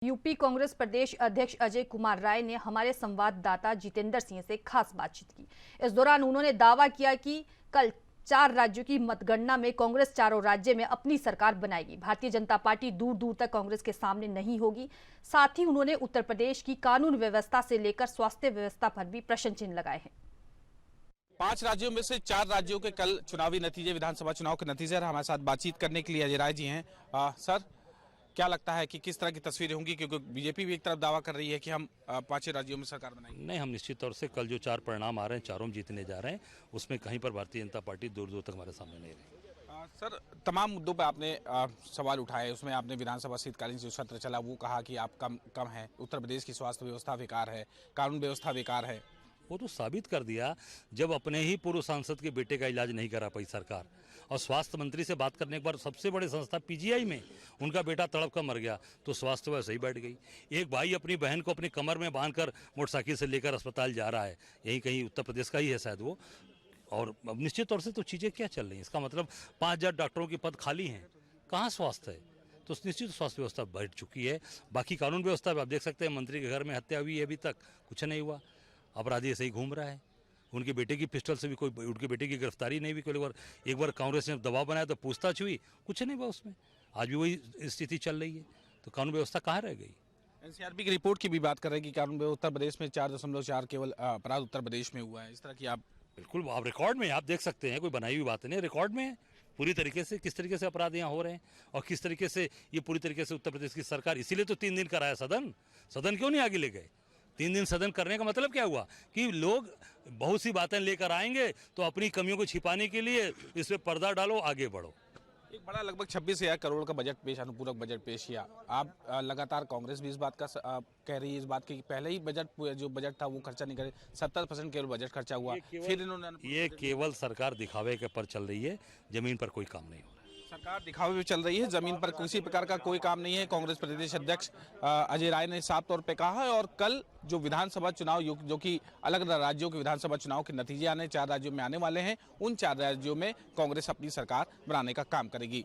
UP Congress प्रदेश अध्यक्ष अजय कुमार राय ने हमारे संवाददाता जितेंद्र सिंह से खास बातचीत की। इस दौरान उन्होंने दावा किया कि कल 4 राज्यों की मतगणना में कांग्रेस चारों राज्य में अपनी सरकार बनाएगी। भारतीय जनता पार्टी दूर दूर तक कांग्रेस के सामने नहीं होगी। साथ ही उन्होंने उत्तर प्रदेश की कानून व्यवस्था से लेकर स्वास्थ्य व्यवस्था पर भी प्रश्न चिन्ह लगाए हैं। 5 राज्यों में से 4 राज्यों के कल चुनावी नतीजे, विधानसभा चुनाव के नतीजे हमारे साथ बातचीत करने के लिए अजय राय जी हैं। सर, क्या लगता है कि किस तरह की तस्वीरें होंगी, क्योंकि बीजेपी भी एक तरफ दावा कर रही है कि हम 5 राज्यों में सरकार बनाएंगे। नहीं, हम निश्चित तौर से कल जो 4 परिणाम आ रहे हैं, चारों में जीतने जा रहे हैं। उसमें कहीं पर भारतीय जनता पार्टी दूर दूर तक हमारे सामने नहीं रही। सर, तमाम मुद्दों पर आपने सवाल उठाए। उसमें आपने विधानसभा शीतकालीन जो सत्र चला वो कहा कि आप कम है, उत्तर प्रदेश की स्वास्थ्य व्यवस्था बेकार है, कानून व्यवस्था बेकार है। वो तो साबित कर दिया जब अपने ही पूर्व सांसद के बेटे का इलाज नहीं करा पाई सरकार, और स्वास्थ्य मंत्री से बात करने के बाद सबसे बड़े संस्था पीजीआई में उनका बेटा तड़प कर मर गया तो स्वास्थ्य वैसे ही बैठ गई। एक भाई अपनी बहन को अपनी कमर में बांधकर मोटरसाइकिल से लेकर अस्पताल जा रहा है, यही कहीं उत्तर प्रदेश का ही है शायद वो। और अब निश्चित तौर से तो चीज़ें क्या चल रही हैं, इसका मतलब 5000 डॉक्टरों के पद खाली हैं, कहाँ स्वास्थ्य है? तो निश्चित स्वास्थ्य व्यवस्था बैठ चुकी है। बाकी कानून व्यवस्था आप देख सकते हैं, मंत्री के घर में हत्या हुई है, अभी तक कुछ नहीं हुआ, अपराधी ऐसे ही घूम रहा है। उनके बेटे की पिस्टल से भी कोई, उनके बेटे की गिरफ्तारी नहीं हुई। एक बार कांग्रेस ने दबाव बनाया तो पूछताछ हुई, कुछ नहीं हुआ उसमें। आज भी वही स्थिति चल रही है, तो कानून व्यवस्था कहाँ रह गई? एनसीआरबी की रिपोर्ट की भी बात कर रहे हैं कि कानून उत्तर प्रदेश में 4.4 केवल अपराध उत्तर प्रदेश में हुआ है। इस तरह की आप बिल्कुल, आप रिकॉर्ड में आप देख सकते हैं, कोई बनाई हुई बात नहीं, रिकॉर्ड में पूरी तरीके से किस तरीके से अपराध यहाँ हो रहे हैं और किस तरीके से ये पूरी तरीके से उत्तर प्रदेश की सरकार, इसीलिए तो 3 दिन कराया सदन क्यों नहीं आगे ले गए? 3 दिन सदन करने का मतलब क्या हुआ कि लोग बहुत सी बातें लेकर आएंगे तो अपनी कमियों को छिपाने के लिए इस पे पर्दा डालो, आगे बढ़ो। एक बड़ा लगभग 26,000 करोड़ का बजट पेश, अनुपूरक बजट पेश किया। आप लगातार कांग्रेस भी इस बात का कह रही है, इस बात की कि पहले ही जो बजट था वो खर्चा नहीं करे, 70% केवल बजट खर्चा हुआ। फिर इन्होंने ये केवल सरकार दिखावे के पर चल रही है, जमीन पर कोई काम नहीं हो रहा है। सरकार दिखावे में चल रही है, जमीन पर किसी प्रकार का कोई काम नहीं है। कांग्रेस प्रदेश अध्यक्ष अजय राय ने साफ तौर पे कहा है। और कल जो विधानसभा चुनाव, जो कि अलग अलग राज्यों के विधानसभा चुनाव के नतीजे 4 राज्यों में आने वाले हैं, उन 4 राज्यों में कांग्रेस अपनी सरकार बनाने का काम करेगी।